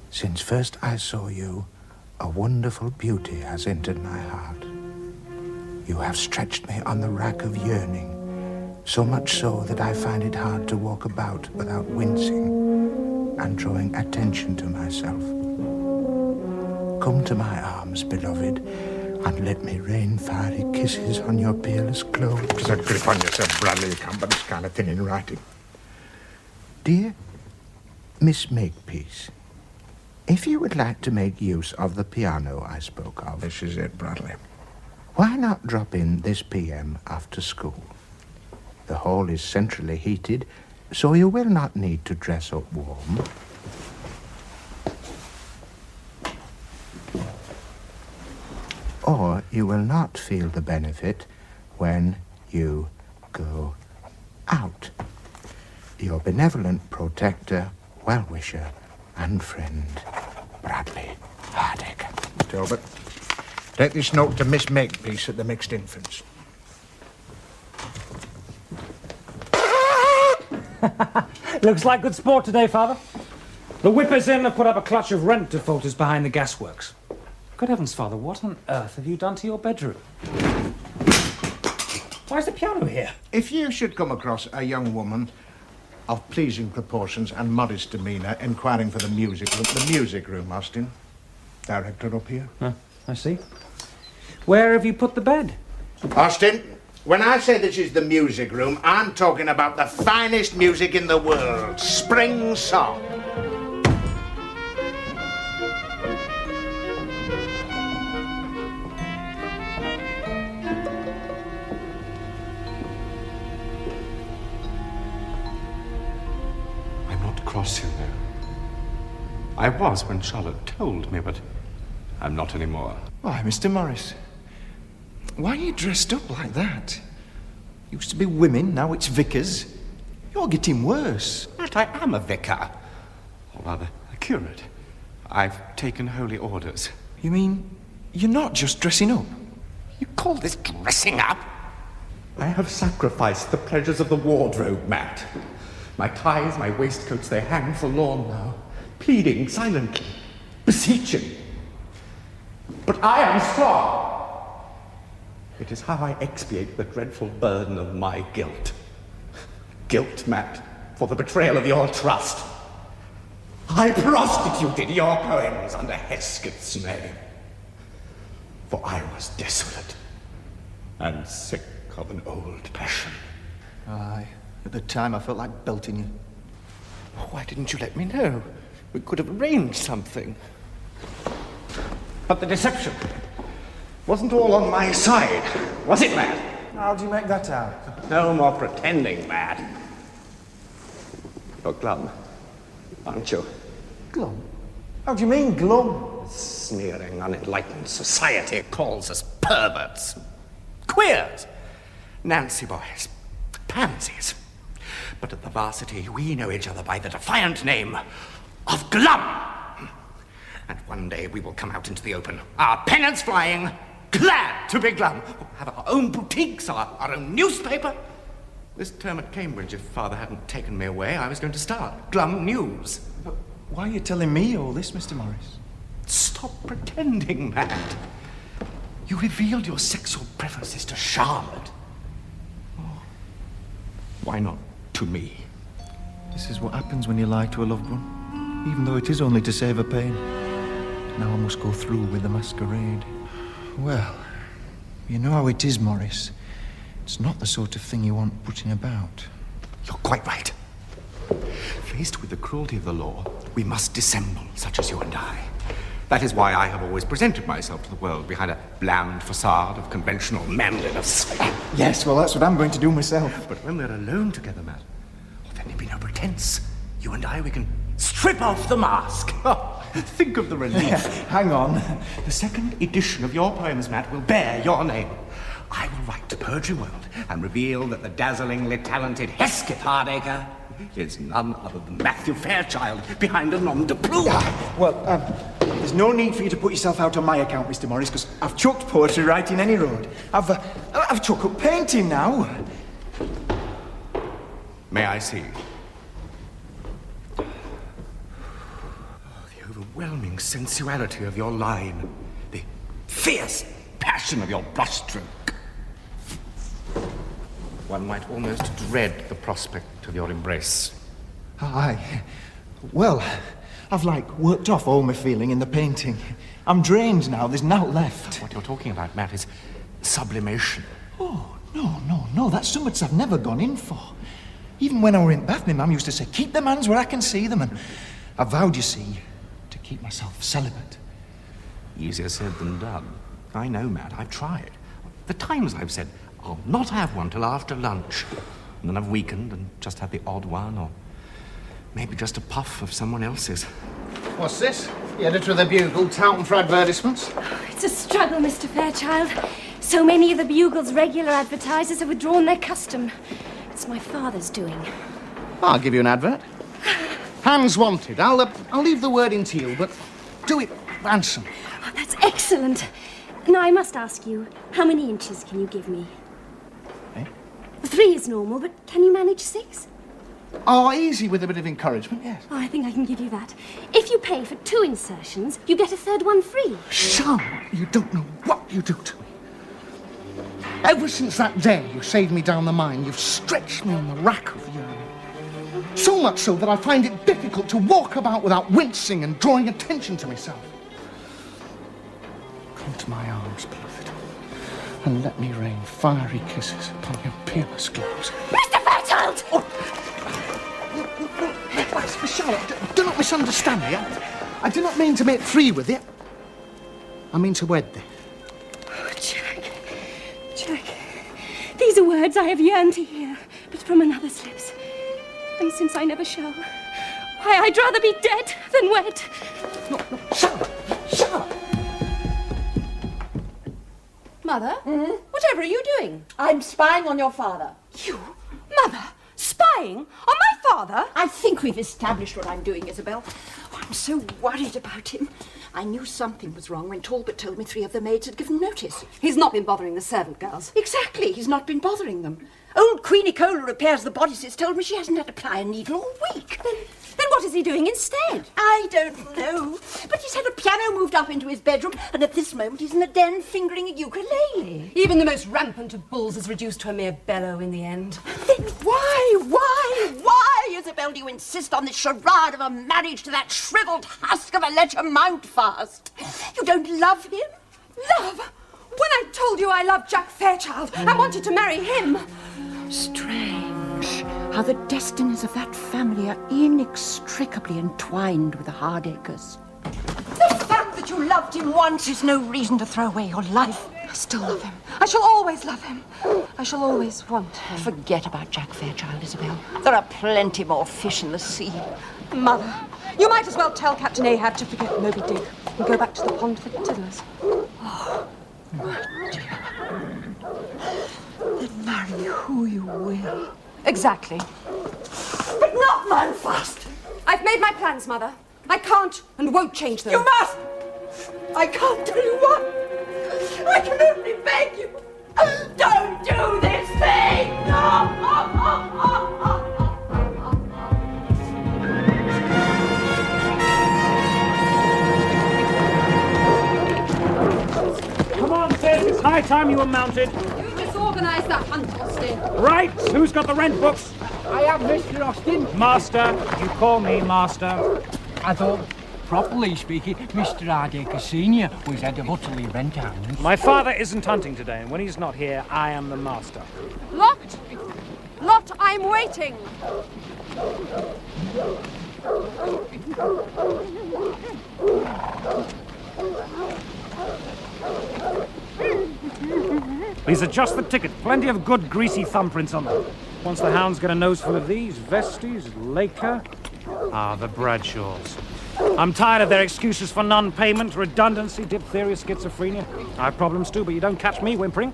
Since first I saw you, a wonderful beauty has entered my heart. You have stretched me on the rack of yearning, so much so that I find it hard to walk about without wincing and drawing attention to myself. Come to my arms, beloved, and let me rain fiery kisses on your peerless clothes. Just a grip on yourself, Bradley. You can't put this kind of thing in writing. Dear Miss Makepeace, if you would like to make use of the piano I spoke of... This is it, Bradley. Why not drop in this PM after school? The hall is centrally heated, so you will not need to dress up warm. Or you will not feel the benefit when you go out. Your benevolent protector, well-wisher, and friend, Bradley Hardacre. Talbot, take this note to Miss Makepeace at the Mixed Infants. Looks like good sport today, Father. The Whippers Inn have put up a clutch of rent defaulters behind the gasworks. Good heavens, Father, what on earth have you done to your bedroom? Why is the piano here? If you should come across a young woman of pleasing proportions and modest demeanour inquiring for the music room, Austin. Director up here. I see. Where have you put the bed? Austin, when I say this is the music room, I'm talking about the finest music in the world. Spring song. Cross you know. I was when Charlotte told me, but I'm not anymore. Why, Mr. Morris? Why are you dressed up like that? Used to be women, now it's vicars. You're getting worse. But I am a vicar. Or rather, a curate. I've taken holy orders. You mean you're not just dressing up? You call this dressing up? I have sacrificed the pleasures of the wardrobe, Matt. My ties, my waistcoats, they hang forlorn now, pleading silently, beseeching. But I am strong. It is how I expiate the dreadful burden of my guilt. Guilt, Matt, for the betrayal of your trust. I prostituted your poems under Hesketh's name. For I was desolate and sick of an old passion. Aye. At the time, I felt like belting you. Why didn't you let me know? We could have arranged something. But the deception wasn't all on my side, was it, Matt? How do you make that out? No more pretending, Matt. You're glum, aren't you? Glum? How do you mean, glum? Sneering, unenlightened society calls us perverts, queers, Nancy boys, pansies. But at the varsity, we know each other by the defiant name of Glum. And one day we will come out into the open, our pennants flying, glad to be glum. We'll have our own boutiques, our own newspaper. This term at Cambridge, if Father hadn't taken me away, I was going to start Glum News. But why are you telling me all this, Mr. Morris? Stop pretending, Matt. You revealed your sexual preferences to Charlotte. Oh, why not to me? This is what happens when you lie to a loved one, even though it is only to save her pain. Now I must go through with the masquerade. Well, you know how it is, Morris. It's not the sort of thing you want putting about. You're quite right. Faced with the cruelty of the law, we must dissemble, such as you and I. That is why I have always presented myself to the world behind a bland facade of conventional manliness. Yes, well, that's what I'm going to do myself. But when we're alone together, Matt, then there'll be no pretense. You and I, we can strip off the mask. Oh, think of the relief. Hang on. The second edition of your poems, Matt, will bear your name. I will write to Poetry World and reveal that the dazzlingly talented Hesketh Hardacre is none other than Matthew Fairchild behind a nom de plume. Well, there's no need for you to put yourself out on my account, Mr. Morris, because I've chucked poetry writing any road. I've took up painting now. May I see? Oh, the overwhelming sensuality of your line, the fierce passion of your brushstroke. One might almost dread the prospect of your embrace. Aye. Well, I've worked off all my feeling in the painting. I'm drained now, there's naught left. What you're talking about, Matt, is sublimation. Oh, no, that's something I've never gone in for. Even when I were in Bath, my mum used to say, keep them hands where I can see them, and I vowed, you see, to keep myself celibate. Easier said than done. I know, Matt, I've tried. The times I've said, I'll not have one till after lunch, and then I've weakened and just had the odd one, or maybe just a puff of someone else's. What's this? The editor of the Bugle, touting for advertisements? It's a struggle, Mr. Fairchild. So many of the Bugle's regular advertisers have withdrawn their custom. It's my father's doing. I'll give you an advert. Hands wanted. I'll leave the word in to you, but do it handsome. Oh, that's excellent. Now, I must ask you, how many inches can you give me? 3 is normal, but can you manage 6? Oh, easy with a bit of encouragement, yes. Oh, I think I can give you that. If you pay for 2 insertions, you get a third one free. Charlotte, you don't know what you do to me. Ever since that day you saved me down the mine, you've stretched me on the rack of yearning. So much so that I find it difficult to walk about without wincing and drawing attention to myself. Come to my arms, beloved, and let me rain fiery kisses upon your peerless glows. Mr. Fairchild! Oh. Charlotte, do not misunderstand me. I do not mean to make free with you. I mean to wed thee. Oh, Jack. These are words I have yearned to hear, but from another's lips. And since I never shall, why, I'd rather be dead than wed. No, Charlotte! Mother? Whatever are you doing? I'm spying on your father. You? Mother? Spying? On my father? I think we've established what I'm doing, Isabel. Oh, I'm so worried about him. I knew something was wrong when Talbot told me 3 of the maids had given notice. He's not been bothering the servant girls. Exactly, he's not been bothering them. Old Queenie Cola repairs the bodices told me she hasn't had to ply a needle all week. Then what is he doing instead? I don't know. But he's had a piano moved up into his bedroom, and at this moment he's in the den fingering a ukulele. Even the most rampant of bulls is reduced to a mere bellow in the end. Then why, Isabel, do you insist on this charade of a marriage to that shriveled husk of a Ledger Mountfast? You don't love him? Love? When I told you I loved Jack Fairchild, I wanted to marry him. Strange how the destinies of that family are inextricably entwined with the Hardacres. The fact that you loved him once is no reason to throw away your life. I still love him. I shall always love him. I shall always want him. Forget about Jack Fairchild, Isabel. There are plenty more fish in the sea. Mother, you might as well tell Captain Ahab to forget Moby Dick and go back to the pond for tiddlers. Oh, my dear. Then marry who you will. Exactly. But not Mountfast! I've made my plans, Mother. I can't and won't change them. You must! I can't tell you what. I can only beg you. Don't do this thing! Come on, sis, it's high time you were mounted. You disorganise the hunt, Austin. Right, who's got the rent books? I am Mr. Austin. Master, you call me master. I thought, properly speaking, Mr. Hardacre Senior was head of Utterly Rent Hounds. My father isn't hunting today, and when he's not here, I am the master. Locked. Lot, I'm waiting. These are just the ticket. Plenty of good, greasy thumbprints on them. Once the hounds get a nose full of these, Vesties, Laker... the Bradshaws. I'm tired of their excuses for non-payment, redundancy, diphtheria, schizophrenia. I have problems too, but you don't catch me whimpering.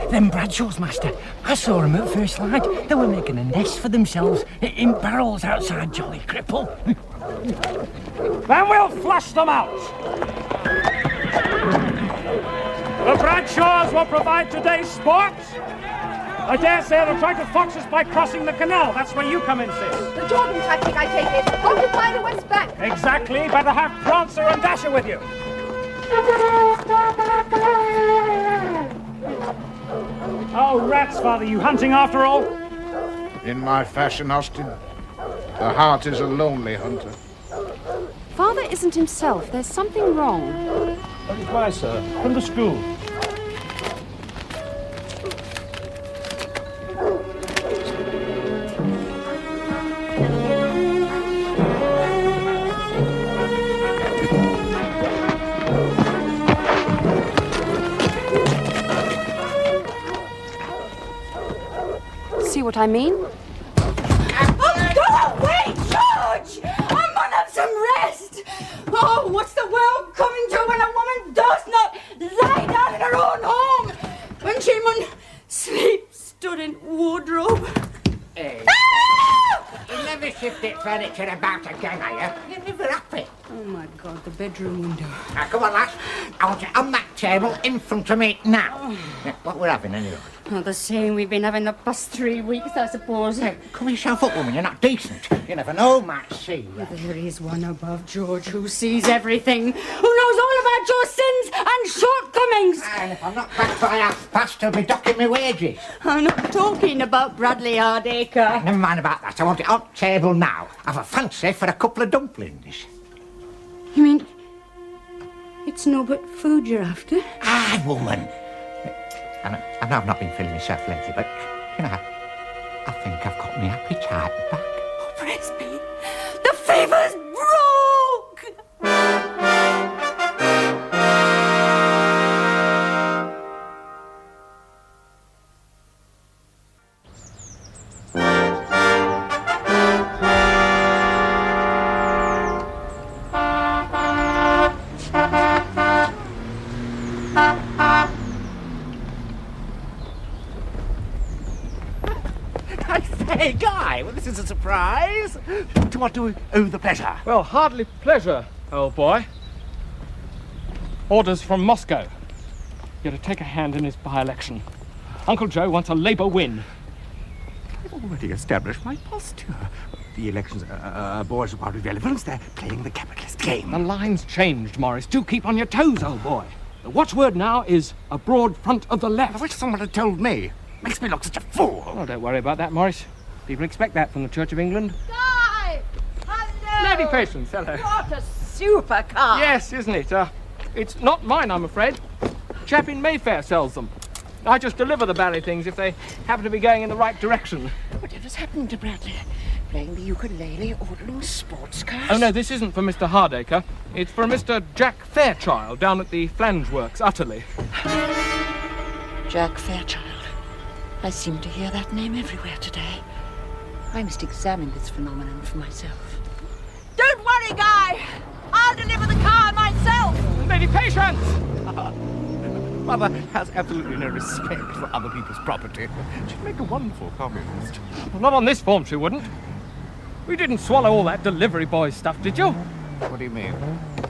Them Bradshaws, master. I saw 'em at first light. They were making a nest for themselves in barrels outside Jolly Cripple. Then we'll flush them out. The Bradshaws will provide today's sport. I dare say they'll try to fox us by crossing the canal. That's where you come in, sis. The Jordan tactic, I take it. Occupy the West Bank. Exactly. Better have Prancer and Dasher with you. Oh, rats, Father, you hunting after all? In my fashion, Austin. The heart is a lonely hunter. Father isn't himself. There's something wrong. That is why, sir. From the school. See what I mean? Oh, go away, George! I'm on some rest! Oh, what's the world coming to when a woman does not lie down in her own home? When she mun sleep stood in wardrobe. Hey, you never shifted furniture about again, are you? You're never happy. Oh, my God, the bedroom window. Now, come on, lass. I want you on that table in front of me now. Yeah, what we're having, anyway? Oh, the same we've been having the past 3 weeks, I suppose. Hey, cover yourself up, woman. You're not decent. You never know, might see. There is one above George who sees everything, who knows all about your sins and shortcomings. And if I'm not back by 1:30, he'll be docking me wages. I'm not talking about Bradley Hardacre. Never mind about that. I want it on table now. I've a fancy for a couple of dumplings. You mean it's no but food you're after? Aye, woman. And I know I've not been feeling myself lately, but, you know, I think I've got my appetite back. Oh, praise be. The fever's broke! Hey, Guy, well, this is a surprise. To what do we owe the pleasure? Well, hardly pleasure, old boy. Orders from Moscow. You're to take a hand in his by-election. Uncle Joe wants a Labour win. I've already established my posture. The elections are boys of irrelevance. They're playing the capitalist game. The line's changed, Morris. Do keep on your toes, old boy. The watchword now is a broad front of the left. I wish someone had told me. Makes me look such a fool. Oh, don't worry about that, Morris. People expect that from the Church of England. Guy! Hello! Lady Patience, hello. What a super car! Yes, isn't it? It's not mine, I'm afraid. Chap in Mayfair sells them. I just deliver the bally things if they happen to be going in the right direction. Whatever's happened to Bradley? Playing the ukulele, ordering sports cars? Oh, no, this isn't for Mr. Hardacre. It's for Mr. Jack Fairchild down at the Flange Works, Utterly. Jack Fairchild. I seem to hear that name everywhere today. I must examine this phenomenon for myself. Don't worry, Guy! I'll deliver the car myself! Lady Patience! Mother has absolutely no respect for other people's property. She'd make a wonderful communist. Well, not on this form, she wouldn't. We didn't swallow all that delivery boy stuff, did you? What do you mean?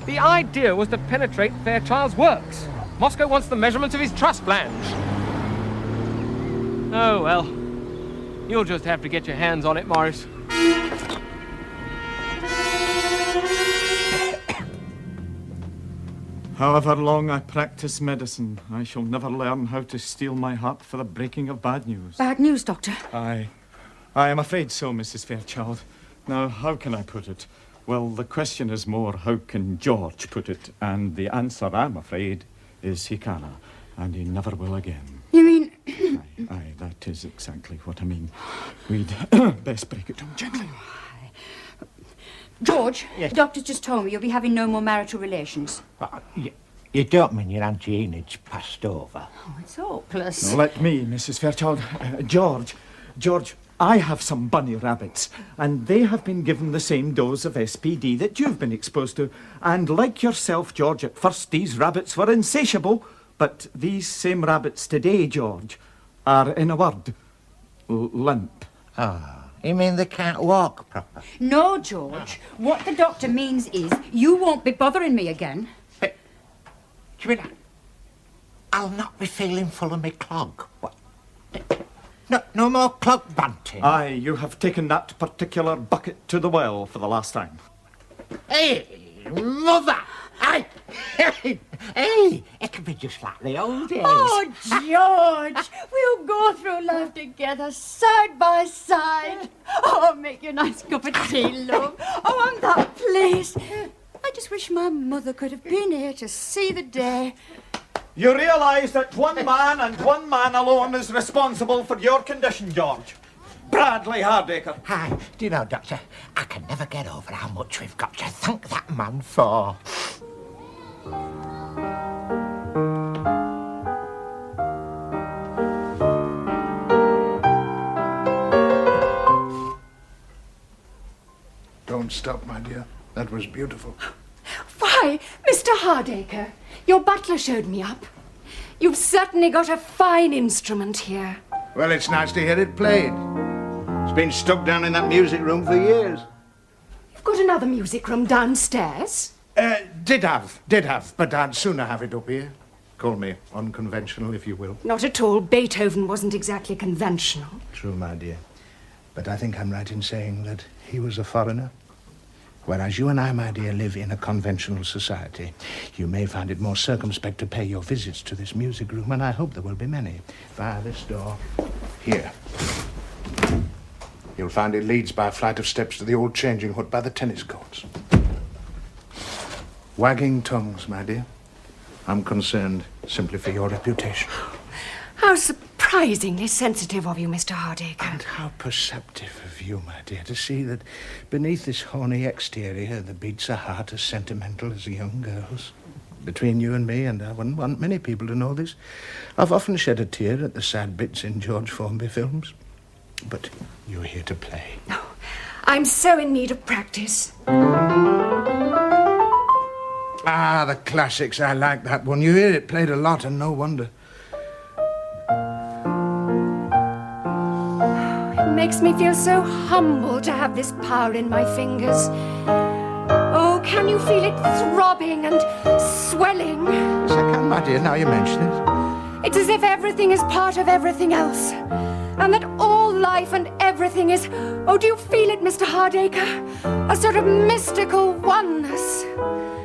The idea was to penetrate Fairchild's works. Moscow wants the measurements of his truss flange. Oh, well. You'll just have to get your hands on it, Morris. However long I practice medicine, I shall never learn how to steel my heart for the breaking of bad news. Bad news, Doctor. I am afraid so, Mrs. Fairchild. Now, how can I put it? Well, the question is more, how can George put it? And the answer, I'm afraid, is he canna, and he never will again. You mean... Aye, that is exactly what I mean. We'd best break it down gently. George, the doctor's just told me you'll be having no more marital relations. You don't mean your Auntie Enid's passed over? Oh, it's hopeless. Now, let me, Mrs. Fairchild. George, I have some bunny rabbits, and they have been given the same dose of SPD that you've been exposed to. And like yourself, George, at first these rabbits were insatiable, but these same rabbits today, George, are, in a word, limp. Oh, you mean they can't walk proper? No, George. What the doctor means is you won't be bothering me again. But, do you mean I'll not be feeling full of me clog? What? No more clog bunting? Aye, you have taken that particular bucket to the well for the last time. Hey, mother! Hey, it can be just like the old days. Oh, George, we'll go through life together, side by side. Oh, I'll make you a nice cup of tea, love. Oh, I'm that pleased. I just wish my mother could have been here to see the day. You realise that one man and one man alone is responsible for your condition, George. Bradley Hardacre. Hi, do you know, Doctor, I can never get over how much we've got to thank that man for. Don't stop, my dear. That was beautiful. Why, Mr. Hardacre, your butler showed me up. You've certainly got a fine instrument here. Well, it's nice to hear it played. It's been stuck down in that music room for years. You've got another music room downstairs? Did have, but I'd sooner have it up here. Call me unconventional, if you will. Not at all. Beethoven wasn't exactly conventional. True, my dear. But I think I'm right in saying that he was a foreigner. Whereas you and I, my dear, live in a conventional society. You may find it more circumspect to pay your visits to this music room, and I hope there will be many. Via this door, here. You'll find it leads by a flight of steps to the old changing hut by the tennis courts. Wagging tongues, my dear. I'm concerned simply for your reputation. How surprisingly sensitive of you, Mr. Hardacre. And how perceptive of you, my dear, to see that beneath this horny exterior there beats a heart as sentimental as a young girl's. Between you and me, and I wouldn't want many people to know this, I've often shed a tear at the sad bits in George Formby films. But you're here to play. No, I'm so in need of practice. Ah, the classics. I like that one. You hear it played a lot, and no wonder. It makes me feel so humble to have this power in my fingers. Oh, can you feel it throbbing and swelling? Yes, I can, my dear, now you mention it. It's as if everything is part of everything else. And that all life and everything is, oh, do you feel it, Mr. Hardacre? A sort of mystical oneness.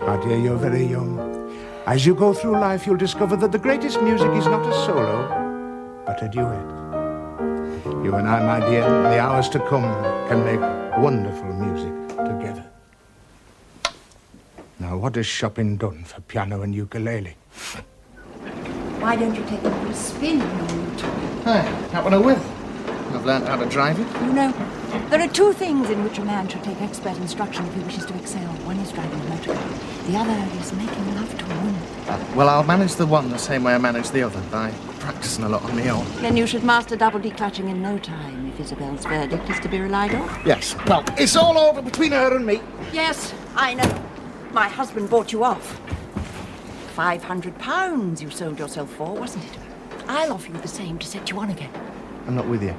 My dear, you're very young. As you go through life, you'll discover that the greatest music is not a solo, but a duet. You and I, my dear, in the hours to come, can make wonderful music together. Now, what has shopping done for piano and ukulele? Why don't you take them for a spin on your new toy? Aye, that one I will. I've learned how to drive it. You know, there are two things in which a man should take expert instruction if he wishes to excel. One is driving a motor car. The other is making love to a woman. Well, I'll manage the one the same way I manage the other, by practicing a lot on my own. Then you should master double declutching in no time, if Isabel's verdict is to be relied on. Yes, well, it's all over between her and me. Yes, I know. My husband bought you off. £500 you sold yourself for, wasn't it? I'll offer you the same to set you on again. I'm not with you.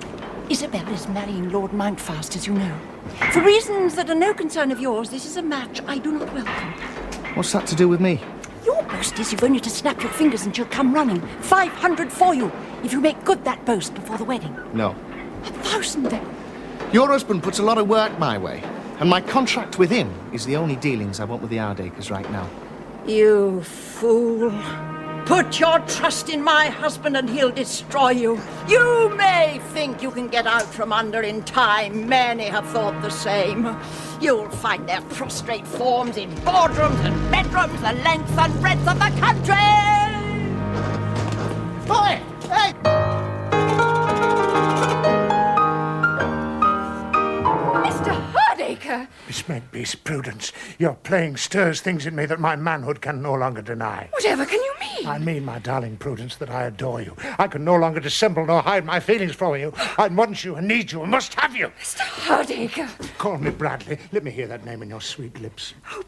Isabel is marrying Lord Mountfast, as you know. For reasons that are no concern of yours, this is a match I do not welcome. What's that to do with me? Your boast is you've only to snap your fingers and she'll come running. 500 for you, if you make good that boast before the wedding. No. 1,000 then. Your husband puts a lot of work my way, and my contract with him is the only dealings I want with the Hardacres right now. You fool. Put your trust in my husband and he'll destroy you. You may think you can get out from under in time. Many have thought the same. You'll find their prostrate forms in boardrooms and bedrooms the length and breadth of the country. Boy! Hey! Mr. Hardacre! Miss Makepeace, Prudence, your playing stirs things in me that my manhood can no longer deny. Whatever can you mean? I mean, my darling Prudence, that I adore you. I can no longer dissemble nor hide my feelings from you. I want you and need you and must have you. Mr. Hardacre! Call me Bradley. Let me hear that name in your sweet lips. Oh,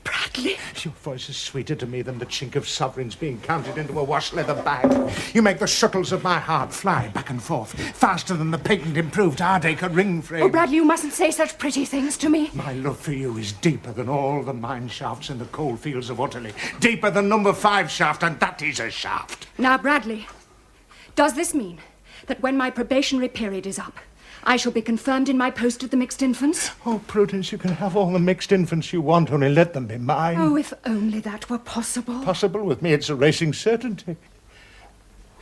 Bradley. Bradley. Your voice is sweeter to me than the chink of sovereigns being counted into a wash leather bag. You make the shuttles of my heart fly back and forth, faster than the patent-improved Hardacre ring frame. Oh, Bradley, you mustn't say such pretty things to me. My love for you is deeper than all the mine shafts in the coal fields of Utterley. Deeper than number 5 shaft, and that is a shaft. Now, Bradley, does this mean that when my probationary period is up, I shall be confirmed in my post at the Mixed Infants? Oh, Prudence, you can have all the mixed infants you want, only let them be mine. Oh, if only that were possible. Possible? With me, it's a racing certainty.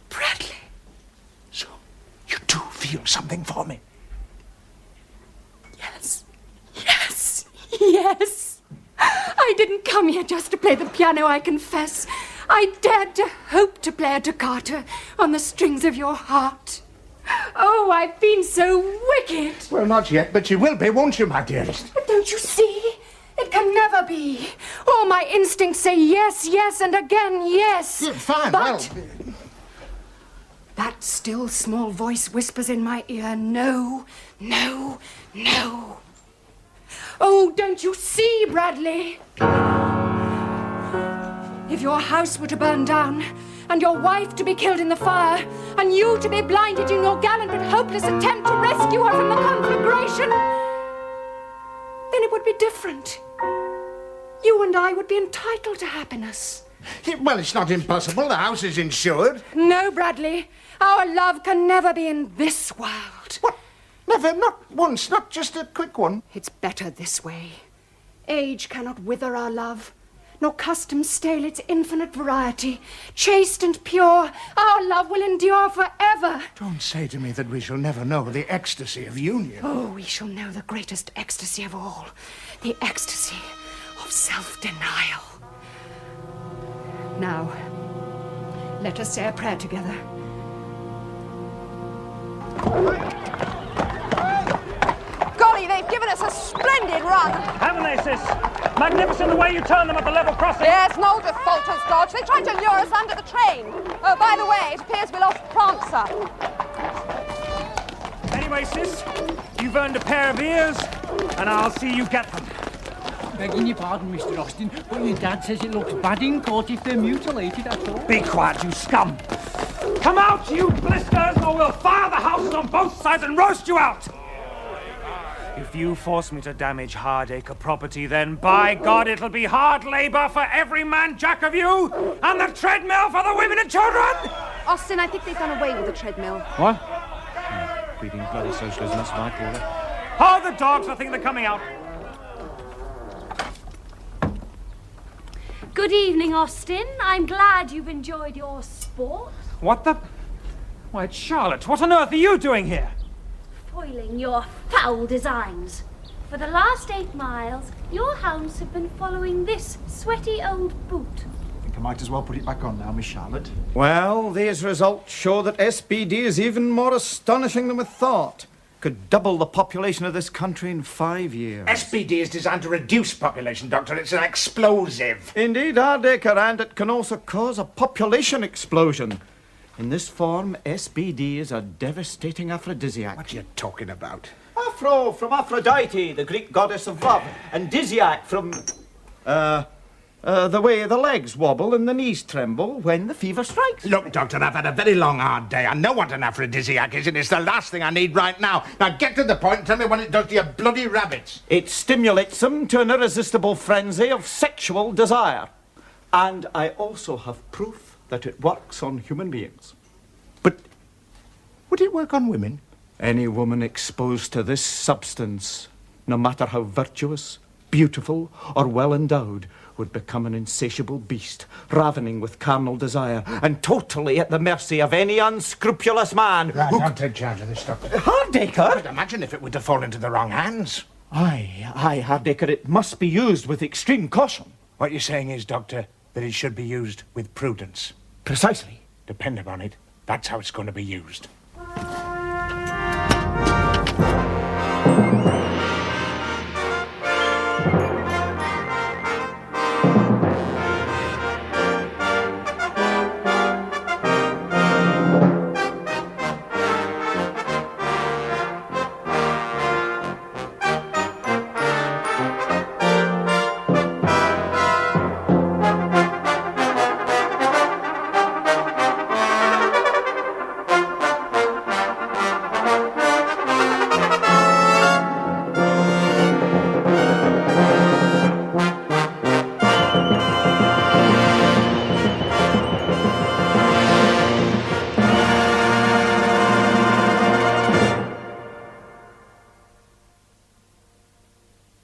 Bradley. So, you do feel something for me? Yes. Yes. Yes. I didn't come here just to play the piano, I confess. I dared to hope to play a toccata on the strings of your heart. Oh, I've been so wicked. Well, not yet, but you will be, won't you, my dearest? But don't you see? It can never be. All my instincts say yes, yes, and again yes. Yeah, fine, but that still small voice whispers in my ear, no, no, no. Oh, don't you see, Bradley? If your house were to burn down, and your wife to be killed in the fire, and you to be blinded in your gallant but hopeless attempt to rescue her from the conflagration, then it would be different. You and I would be entitled to happiness. Well, it's not impossible. The house is insured. No, Bradley. Our love can never be in this world. What? Never? Not once? Not just a quick one? It's better this way. Age cannot wither our love, nor custom stale its infinite variety. Chaste and pure, our love will endure forever. Don't say to me that we shall never know the ecstasy of union. Oh, we shall know the greatest ecstasy of all. The ecstasy of self-denial. Now, let us say a prayer together. Golly, they've given us a splendid run. Haven't they, sis? Magnificent the way you turn them at the level crossing. Yes, no defaulters, Dodge. They tried to lure us under the train. Oh, by the way, it appears we lost Prancer. Anyway, sis, you've earned a pair of ears, and I'll see you get them. Begging your pardon, Mr. Austin, but your dad says it looks bad in court if they're mutilated at all. Be quiet, you scum! Come out, you blisters, or we'll fire the houses on both sides and roast you out! If you force me to damage Hardacre property, then by God it'll be hard labour for every man jack of you, and the treadmill for the women and children! Austin, I think they've done away with the treadmill. What? Breeding bloody socialism, that's what I call it. Hold the dogs, I think they're coming out. Good evening, Austin. I'm glad you've enjoyed your sport. What the... Why, it's Charlotte. What on earth are you doing here? Foiling your foul designs. For the last 8 miles, your hounds have been following this sweaty old boot. I think I might as well put it back on now, Miss Charlotte. Well, these results show that SBD is even more astonishing than we thought. Could double the population of this country in 5 years. SBD is designed to reduce population, Doctor. It's an explosive. Indeed, Hardacre, and it can also cause a population explosion. In this form, SBD is a devastating aphrodisiac. What are you talking about? Aphro from Aphrodite, the Greek goddess of love, and disiac from... the way the legs wobble and the knees tremble when the fever strikes. Look, Doctor, I've had a very long, hard day. I know what an aphrodisiac is, and it's the last thing I need right now. Now get to the point and tell me what it does to your bloody rabbits. It stimulates them to an irresistible frenzy of sexual desire. And I also have proof that it works on human beings. But would it work on women? Any woman exposed to this substance, no matter how virtuous, beautiful, or well-endowed, would become an insatiable beast, ravening with carnal desire, and totally at the mercy of any unscrupulous man. Right, I'll take charge of this, Doctor. Hardacre? But imagine if it were to fall into the wrong hands. Aye, Hardacre, it must be used with extreme caution. What you're saying is, Doctor, that it should be used with prudence. Precisely. Depend upon it, that's how it's going to be used.